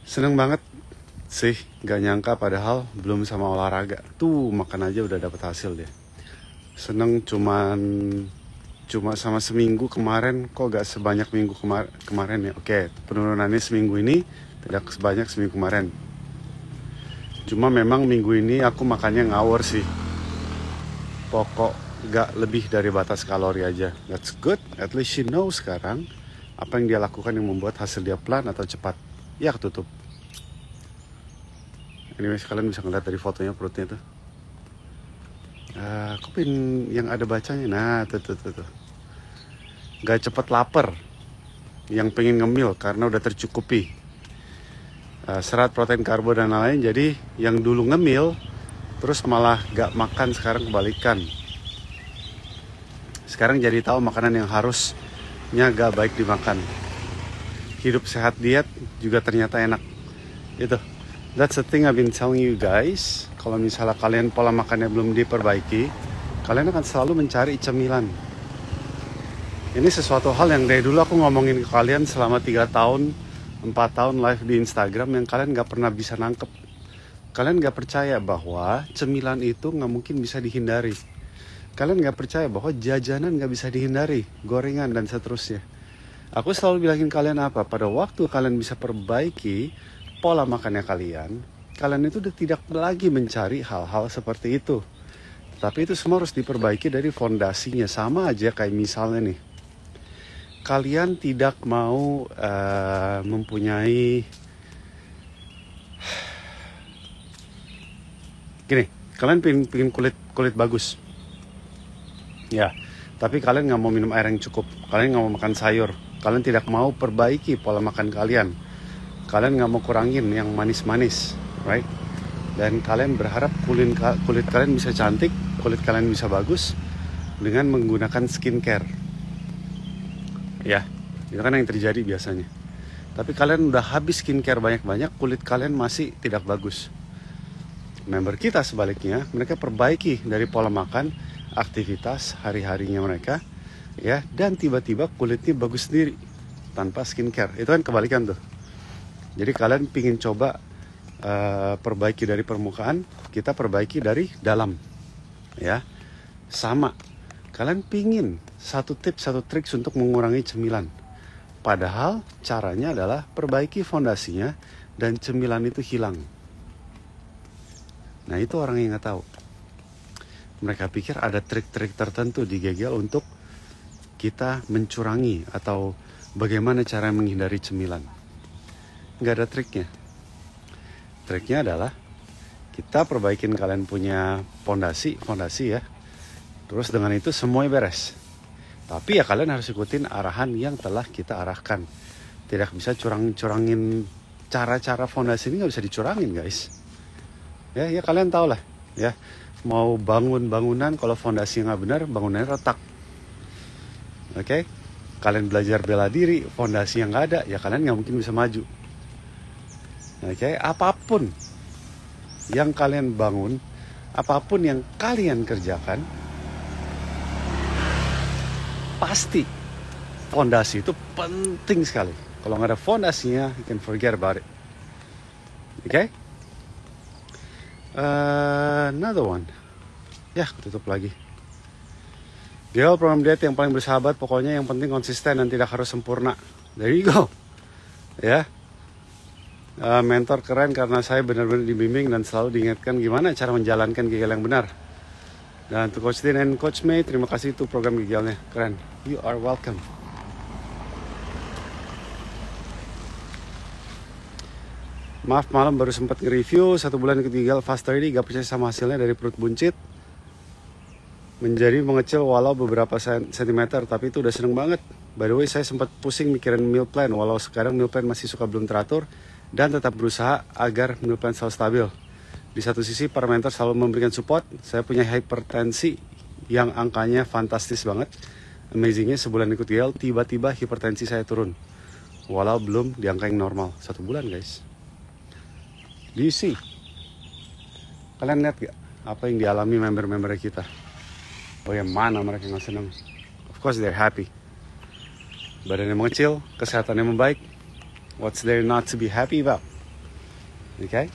Seneng banget sih, gak nyangka padahal belum sama olahraga. Tuh makan aja udah dapet hasil dia. Seneng cuma sama seminggu kemarin, kok gak sebanyak minggu kemarin ya. Oke, penurunannya seminggu ini tidak sebanyak seminggu kemarin. Cuma memang minggu ini aku makannya ngawur sih. Pokok gak lebih dari batas kalori aja. That's good, at least she knows sekarang apa yang dia lakukan yang membuat hasil dia pelan atau cepat. Ya ketutup. Anyway, kalian bisa ngeliat dari fotonya perutnya tuh. Aku pengen yang ada bacanya. Nah, tuh. Gak cepet lapar. Yang pengen ngemil karena udah tercukupi. Serat, protein, karbo, dan lain-lain. Jadi yang dulu ngemil, terus malah gak makan, sekarang kebalikan. Sekarang jadi tahu makanan yang harusnya gak baik dimakan. Hidup sehat diet juga ternyata enak. Itu. That's the thing I've been telling you guys. Kalau misalnya kalian pola makannya belum diperbaiki, kalian akan selalu mencari cemilan. Ini sesuatu hal yang dari dulu aku ngomongin ke kalian selama 3 tahun, 4 tahun live di Instagram yang kalian gak pernah bisa nangkep. Kalian gak percaya bahwa cemilan itu gak mungkin bisa dihindari. Kalian gak percaya bahwa jajanan gak bisa dihindari, gorengan dan seterusnya. Aku selalu bilangin kalian apa? Pada waktu kalian bisa perbaiki pola makannya kalian itu udah tidak lagi mencari hal-hal seperti itu. Tapi itu semua harus diperbaiki dari fondasinya. Sama aja kayak misalnya nih, kalian tidak mau mempunyai gini, kalian pengen kulit bagus ya, tapi kalian nggak mau minum air yang cukup, kalian nggak mau makan sayur, kalian tidak mau perbaiki pola makan kalian, kalian nggak mau kurangin yang manis-manis, right? Dan kalian berharap kulit kalian bisa cantik, kulit kalian bisa bagus dengan menggunakan skincare. Ya, itu kan yang terjadi biasanya. Tapi kalian udah habis skincare banyak-banyak, kulit kalian masih tidak bagus. Member kita sebaliknya, mereka perbaiki dari pola makan, aktivitas hari-harinya mereka, ya, dan tiba-tiba kulitnya bagus sendiri tanpa skincare. Itu kan kebalikan tuh. Jadi kalian pingin coba perbaiki dari permukaan, kita perbaiki dari dalam, ya. Sama, kalian pingin satu tips, satu trik untuk mengurangi cemilan. Padahal caranya adalah perbaiki fondasinya dan cemilan itu hilang. Nah, itu orang yang nggak tahu. Mereka pikir ada trik-trik tertentu di GGL untuk kita mencurangi atau bagaimana cara menghindari cemilan. Nggak ada triknya. Triknya adalah kita perbaikin kalian punya fondasi ya. Terus dengan itu semuanya beres. Tapi ya kalian harus ikutin arahan yang telah kita arahkan. Tidak bisa curangin cara-cara fondasi ini, nggak bisa dicurangin guys. Ya kalian tahu lah ya. Mau bangun bangunan, kalau fondasi nggak benar, bangunannya retak. Oke? Kalian belajar bela diri, fondasi yang nggak ada, ya kalian nggak mungkin bisa maju. Oke? Apapun yang kalian bangun, apapun yang kalian kerjakan, pasti fondasi itu penting sekali. Kalau nggak ada fondasinya, you can forget about it. Oke? Another one. Ya, tutup lagi. GGL program diet yang paling bersahabat, pokoknya yang penting konsisten dan tidak harus sempurna. There you go. Ya. Mentor keren karena saya benar-benar dibimbing dan selalu diingatkan gimana cara menjalankan GGL yang benar. Dan untuk Coach Dean and Coach May, terima kasih untuk program GGL-nya. Keren. You are welcome. Maaf, malam baru sempat nge-review 1 bulan ikut GGL Fast 30, gak percaya sama hasilnya. Dari perut buncit menjadi mengecil walau beberapa sentimeter, tapi itu udah seneng banget. By the way, saya sempat pusing mikirin meal plan, walau sekarang meal plan masih suka belum teratur, dan tetap berusaha agar meal plan selalu stabil. Di satu sisi parameter selalu memberikan support. Saya punya hipertensi yang angkanya fantastis banget. Amazingnya sebulan ikut GGL, tiba-tiba hipertensi saya turun, walau belum di angka yang normal. 1 bulan guys. Do you see? Kalian lihat gak apa yang dialami member-member kita? Oh ya, mana mereka nggak senang? Of course they're happy. Badannya mengecil, kesehatannya membaik. What's there not to be happy about? Okay?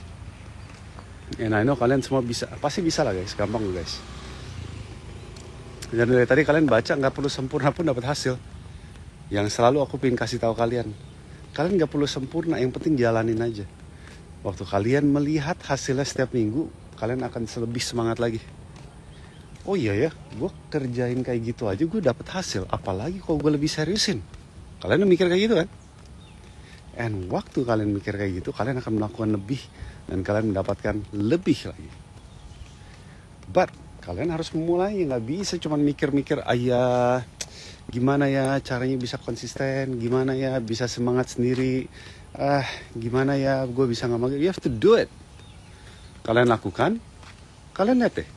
And I know kalian semua bisa, pasti bisa lah guys, gampang loh guys. Dan dari tadi kalian baca nggak perlu sempurna pun dapat hasil. Yang selalu aku pengen kasih tahu kalian nggak perlu sempurna, yang penting jalanin aja. Waktu kalian melihat hasilnya setiap minggu, kalian akan lebih semangat lagi. Oh iya ya, gue kerjain kayak gitu aja gue dapet hasil, apalagi kalau gue lebih seriusin. Kalian udah mikir kayak gitu kan? And waktu kalian mikir kayak gitu, kalian akan melakukan lebih dan kalian mendapatkan lebih lagi. But kalian harus memulai, nggak bisa cuma mikir-mikir ayah gimana ya caranya bisa konsisten, gimana ya bisa semangat sendiri, gimana ya gue bisa nggak mau. You have to do it. Kalian lakukan, kalian lihat deh.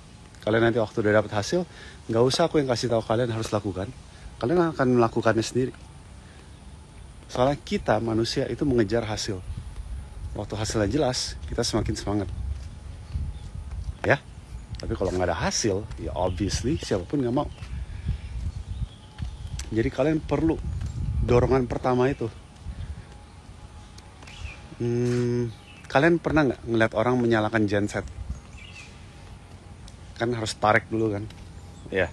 Kalian nanti waktu udah dapat hasil, nggak usah aku yang kasih tahu kalian harus lakukan. Kalian akan melakukannya sendiri. Soalnya kita manusia itu mengejar hasil. Waktu hasilnya jelas, kita semakin semangat. Ya, tapi kalau nggak ada hasil, ya obviously siapapun nggak mau. Jadi kalian perlu dorongan pertama itu. Kalian pernah nggak ngeliat orang menyalakan genset? Kan harus tarik dulu kan? Ya,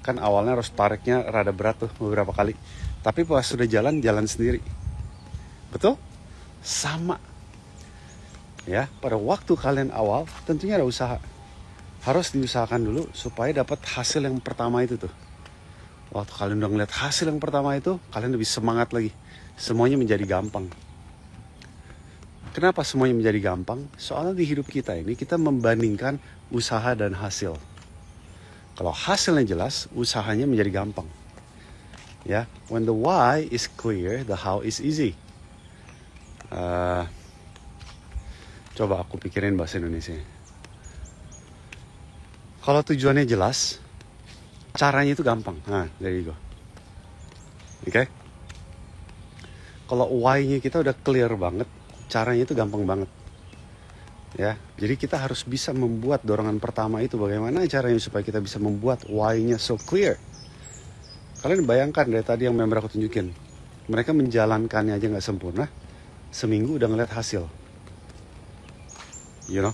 kan awalnya harus tariknya rada berat tuh beberapa kali. Tapi pas sudah jalan sendiri. Betul? Sama. Ya, pada waktu kalian awal tentunya ada usaha. Harus diusahakan dulu supaya dapat hasil yang pertama itu tuh. Waktu kalian udah ngeliat hasil yang pertama itu, kalian lebih semangat lagi. Semuanya menjadi gampang. Kenapa semuanya menjadi gampang? Soalnya di hidup kita ini kita membandingkan usaha dan hasil. Kalau hasilnya jelas, usahanya menjadi gampang. Ya, when the why is clear, the how is easy. Coba aku pikirin bahasa Indonesia. Kalau tujuannya jelas, caranya itu gampang. Nah, there you go. Oke? Kalau why-nya kita udah clear banget, caranya itu gampang banget. Ya, jadi kita harus bisa membuat dorongan pertama itu. Bagaimana caranya supaya kita bisa membuat why-nya so clear? Kalian bayangkan dari tadi yang member aku tunjukin, mereka menjalankannya aja nggak sempurna, seminggu udah ngeliat hasil. You know?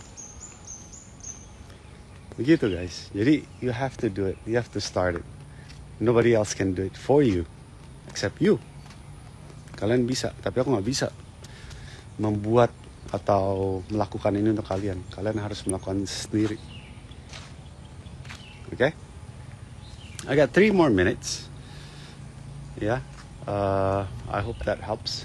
Begitu guys. Jadi you have to do it, you have to start it. Nobody else can do it for you, except you. Kalian bisa, tapi aku nggak bisa membuat atau melakukan ini untuk kalian. Kalian harus melakukan sendiri. Okay? I got 3 more minutes. Yeah, I hope that helps.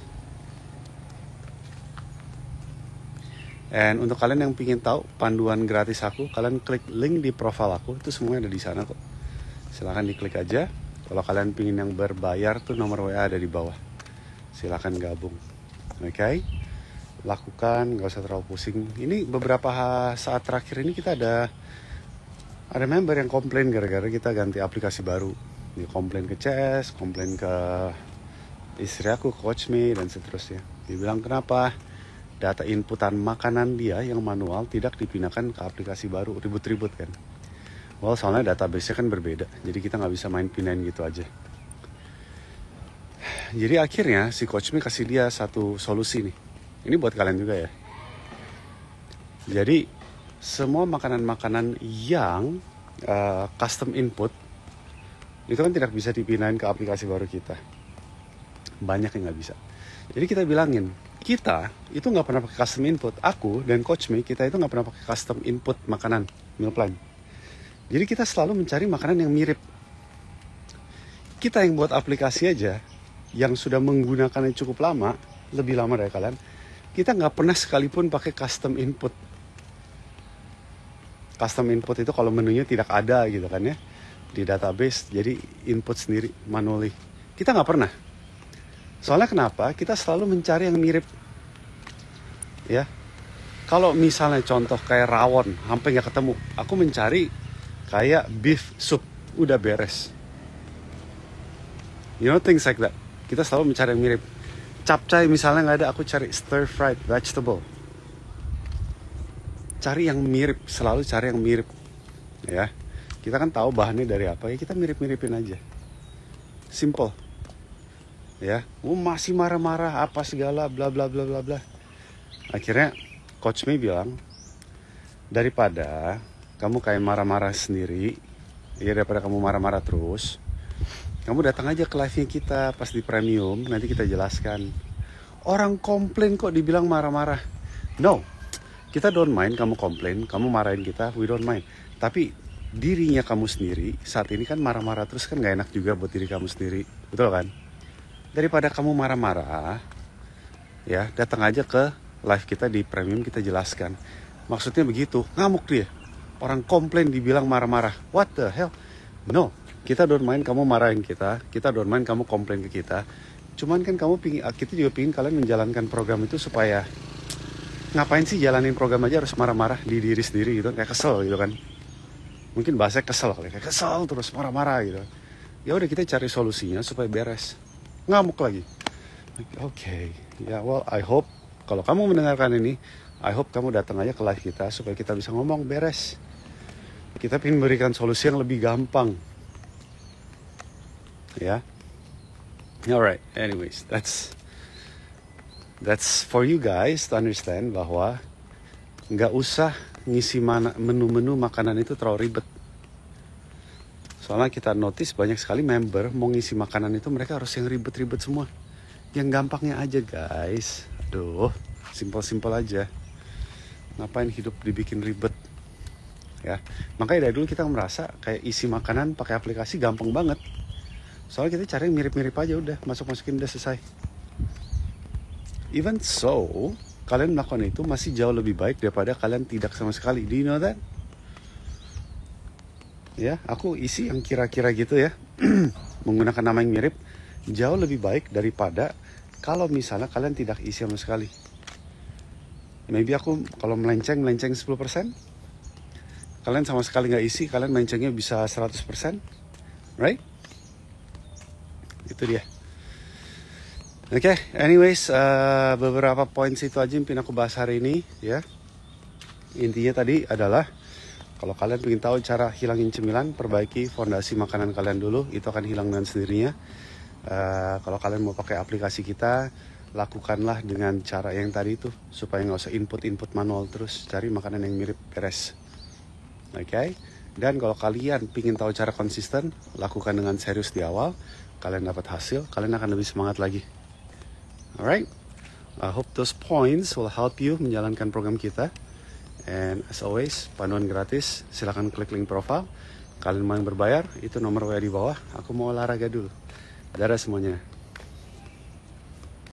And untuk kalian yang ingin tahu panduan gratis aku, kalian klik link di profile aku, itu semuanya ada di sana kok. Silahkan diklik aja. Kalau kalian ingin yang berbayar tuh nomor WA ada di bawah. Silahkan gabung. Oke? Okay? Lakukan, gak usah terlalu pusing. Ini beberapa saat terakhir ini kita ada member yang komplain gara-gara kita ganti aplikasi baru. Dia komplain ke CS, komplain ke istri aku, Coach Me, dan seterusnya. Dia bilang kenapa data inputan makanan dia yang manual tidak dipindahkan ke aplikasi baru, ribut-ribut kan. Well, soalnya database-nya kan berbeda, jadi kita nggak bisa main pindahin gitu aja. Jadi akhirnya si Coach Me kasih dia satu solusi nih. Ini buat kalian juga ya. Jadi semua makanan-makanan yang custom input itu kan tidak bisa dipindahin ke aplikasi baru kita. Banyak yang nggak bisa. Jadi kita bilangin, kita itu nggak pernah pakai custom input. Aku dan Coach Me, kita itu nggak pernah pakai custom input makanan, meal plan. Jadi kita selalu mencari makanan yang mirip. Kita yang buat aplikasi aja, yang sudah menggunakannya cukup lama, lebih lama dari kalian, kita nggak pernah sekalipun pakai custom input. Custom input itu kalau menunya tidak ada gitu kan ya, di database, jadi input sendiri, manually. Kita nggak pernah. Soalnya kenapa? Kita selalu mencari yang mirip. Ya, kalau misalnya contoh kayak rawon, sampai nggak ketemu, aku mencari kayak beef soup, udah beres. You know, things like that. Kita selalu mencari yang mirip. Capcay misalnya nggak ada, aku cari stir fried vegetable. Cari yang mirip, selalu cari yang mirip. Ya, kita kan tahu bahannya dari apa, ya kita mirip-miripin aja. Simple. Ya, masih marah-marah apa segala bla bla bla bla bla. Akhirnya Coach May bilang, daripada kamu kayak marah-marah sendiri, ya daripada kamu marah-marah terus, kamu datang aja ke live-nya kita pas di premium, nanti kita jelaskan. Orang komplain kok dibilang marah-marah. No, kita don't mind kamu komplain, kamu marahin kita, we don't mind. Tapi dirinya kamu sendiri saat ini kan marah-marah terus kan gak enak juga buat diri kamu sendiri, betul kan? Daripada kamu marah-marah, ya datang aja ke live kita di premium, kita jelaskan. Maksudnya begitu, ngamuk dia. Orang komplain dibilang marah-marah, what the hell? No, kita don't mind kamu marahin kita don't mind kamu komplain ke kita. Cuman kan kita juga pingin kalian menjalankan program itu supaya, ngapain sih jalanin program aja harus marah-marah di diri sendiri gitu, kayak kesel gitu kan. Mungkin bahasanya kesel kali, kayak kesel terus marah-marah gitu. Ya udah kita cari solusinya supaya beres. Ngamuk lagi. Oke. Ya well, I hope kalau kamu mendengarkan ini, I hope kamu datang aja ke live kita supaya kita bisa ngomong beres. Kita ingin memberikan solusi yang lebih gampang. Ya. Alright, anyways, that's for you guys to understand bahwa nggak usah ngisi menu-menu makanan itu terlalu ribet. Soalnya kita notice banyak sekali member mau ngisi makanan itu mereka harus yang ribet-ribet semua. Yang gampangnya aja guys. Aduh, simpel-simpel aja. Ngapain hidup dibikin ribet? Ya, makanya dari dulu kita merasa kayak isi makanan pakai aplikasi gampang banget. Soalnya kita cari yang mirip-mirip aja udah, masukin udah selesai. Even so, kalian melakukan itu masih jauh lebih baik daripada kalian tidak sama sekali. Do you know that? Ya, aku isi yang kira-kira gitu ya, menggunakan nama yang mirip, jauh lebih baik daripada kalau misalnya kalian tidak isi sama sekali. Maybe aku kalau melenceng 10%, kalian sama sekali nggak isi, kalian melencengnya bisa 100%, right? Itu dia. Oke, anyways, beberapa poin itu aja yang ingin aku bahas hari ini ya. Intinya tadi adalah kalau kalian ingin tahu cara hilangin cemilan, perbaiki fondasi makanan kalian dulu, itu akan hilang dengan sendirinya. Kalau kalian mau pakai aplikasi kita, lakukanlah dengan cara yang tadi itu, supaya nggak usah input manual terus, cari makanan yang mirip, beres. Oke? Dan kalau kalian ingin tahu cara konsisten, lakukan dengan serius di awal, kalian dapat hasil, kalian akan lebih semangat lagi. Alright? I hope those points will help you menjalankan program kita. And as always, panduan gratis, silahkan klik link profile. Kalian mau yang berbayar, itu nomor WA di bawah. Aku mau olahraga dulu. Dadah semuanya.